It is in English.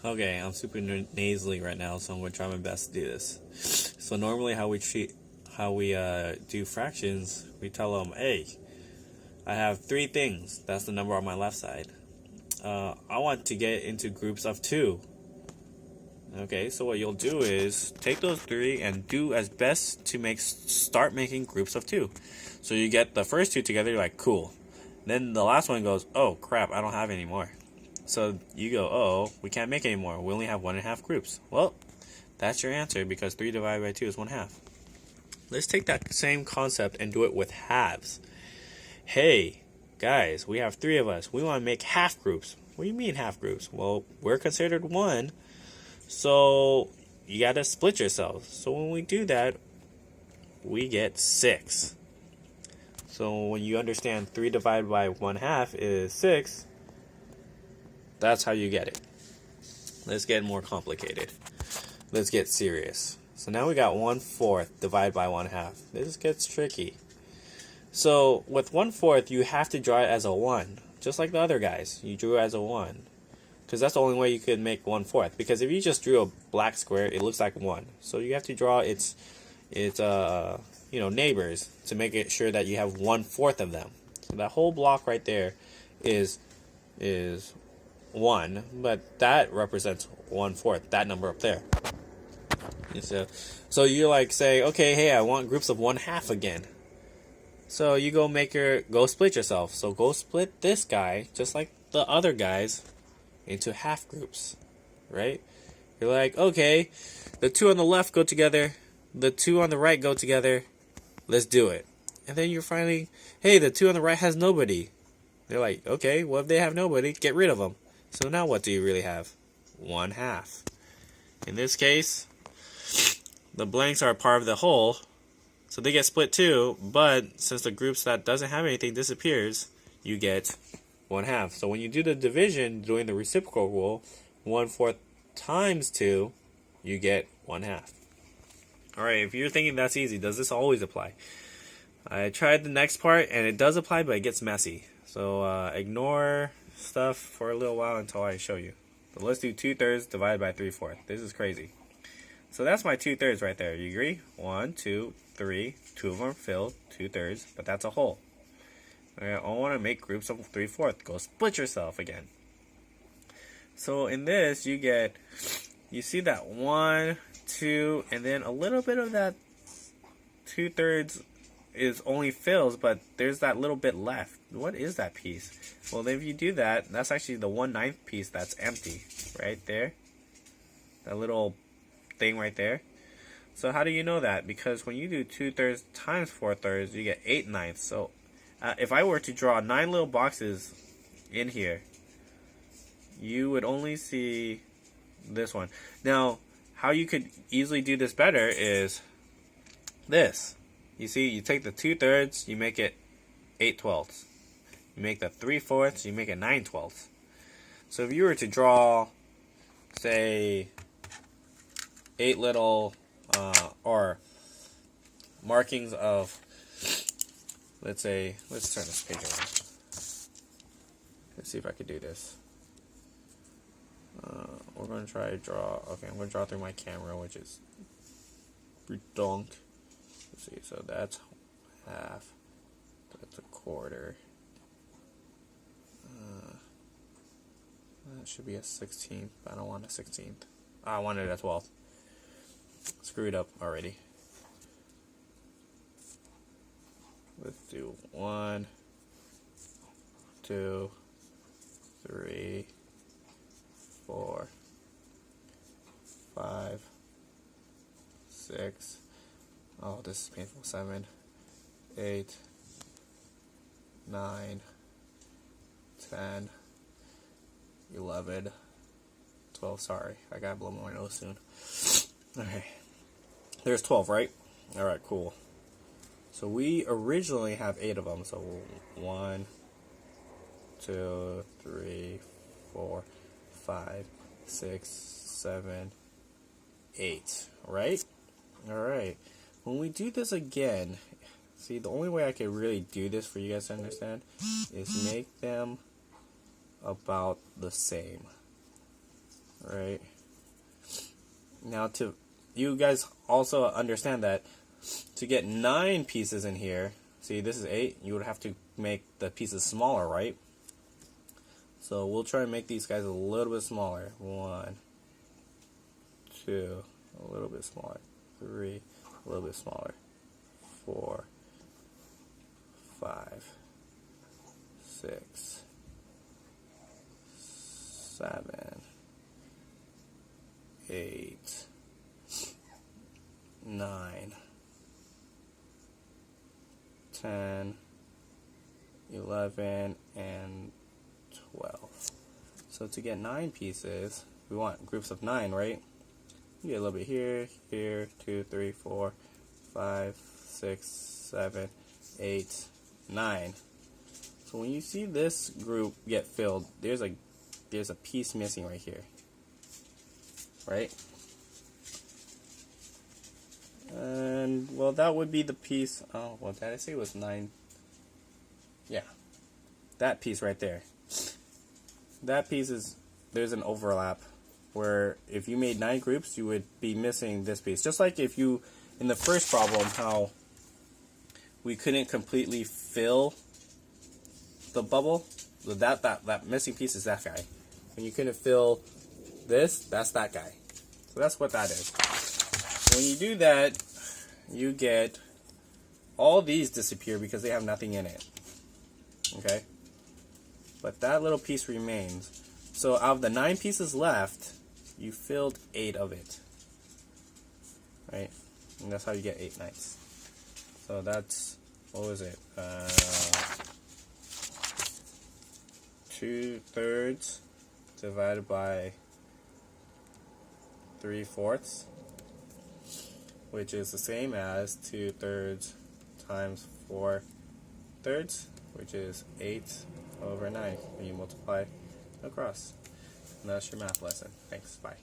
Okay, I'm super nasally right now, so I'm gonna try my best to do this. So normally, how we do fractions, we tell them, hey, I have three things. That's the number on my left side. I want to get into groups of two. Okay, so what you'll do is take those three and do as best to start making groups of two. So you get the first two together, you're like, cool. Then the last one goes, oh crap, I don't have any more. So you go, oh, we can't make any more. We only have 1.5 groups. Well, that's your answer because 3 divided by 2 is 1/2. Let's take that same concept and do it with halves. Hey, guys, we have 3 of us. We want to make half groups. What do you mean half groups? Well, we're considered 1. So you got to split yourselves. So when we do that, we get 6. So when you understand 3 divided by 1/2 is 6, that's how you get it. Let's get more complicated. Let's get serious. So now we got 1/4 divided by 1/2. This gets tricky. So with 1/4, you have to draw it as a 1. Just like the other guys. You drew it as a 1. Because that's the only way you could make 1/4. Because if you just drew a black square, it looks like 1. So you have to draw its neighbors to make it sure that you have 1/4 of them. So that whole block right there is 1, but that represents 1/4. That number up there. So you like say, okay, hey, I want groups of 1/2 again. So you go split yourself. So go split this guy just like the other guys into half groups, right? You're like, okay, the 2 on the left go together, the 2 on the right go together, let's do it. And then you're finally, hey, the 2 on the right has nobody. They're like, okay, well, if they have nobody, get rid of them. So now what do you really have? 1/2. In this case, the blanks are part of the whole, so they get split too, but since the groups that doesn't have anything disappears, you get 1/2. So when you do the division, doing the reciprocal rule, 1/4 times 2, you get 1/2. Alright, if you're thinking that's easy, does this always apply? I tried the next part, and it does apply, but it gets messy. So ignore stuff for a little while until I show you. But let's do 2/3 divided by 3/4. This is crazy. So that's my 2/3 right there. You agree? 1, 2, 3. 2 of them are filled, 2/3, but that's a whole. I want to make groups of 3/4. Go split yourself again. So in this, you see that 1, 2, and then a little bit of that 2/3 is only fills, but there's that little bit left. What is that piece? Well, if you do that, that's actually the 1/9 piece that's empty right there. That little thing right there. So how do you know that? Because when you do 2/3 times 4/3, you get 8/9. So if I were to draw 9 little boxes in here, you would only see this one. Now, how you could easily do this better is this. You see, you take the 2/3, you make it 8/12. You make the 3/4, you make it 9/12. So if you were to draw, say, 8 little or markings of, let's turn this page around. Let's see if I could do this. We're going to try to draw, okay, I'm going to draw through my camera, which is redonk. Let's see, so that's half, that's a quarter. That should be a 16th, but I don't want a 16th. I wanted a 12th. Screwed up already. Let's do 1, 2, 3, 4, 5, 6. Oh, this is painful. 7, 8, 9, 10, 11, 12. Sorry, I gotta blow my nose soon. Okay, there's 12, right? All right, cool. So we originally have 8 of them. So 1, 2, 3, 4, 5, 6, 7, 8. Right? All right. When we do this again, see, the only way I can really do this for you guys to understand is make them about the same. right? Now you guys also understand that to get 9 pieces in here, see this is 8, you would have to make the pieces smaller, right? So we'll try and make these guys a little bit smaller. 1, 2, a little bit smaller. 3, a little bit smaller. 4, 5, 6, 7, 8, 9, 10, 11, and 12. So to get 9 pieces, we want groups of 9, right? You get a little bit here, here, 2, 3, 4, 5, 6, 7, 8, 9. So when you see this group get filled, there's a piece missing right here, right? And well, that would be the piece. Oh, what did I say? It was 9. Yeah, that piece right there. That piece is, there's an overlap where if you made 9 groups, you would be missing this piece. Just like if you, in the first problem, how we couldn't completely fill the bubble, that missing piece is that guy. When you couldn't fill this, that's that guy. So that's what that is. When you do that, you get all these disappear because they have nothing in it. Okay? But that little piece remains. So out of the 9 pieces left, you filled 8 of it. Right? And that's how you get 8 knights. So that's, what was it? 2/3 divided by 3/4, which is the same as 2/3 times 4/3, which is 8/9 when you multiply across. And that's your math lesson. Thanks. Bye.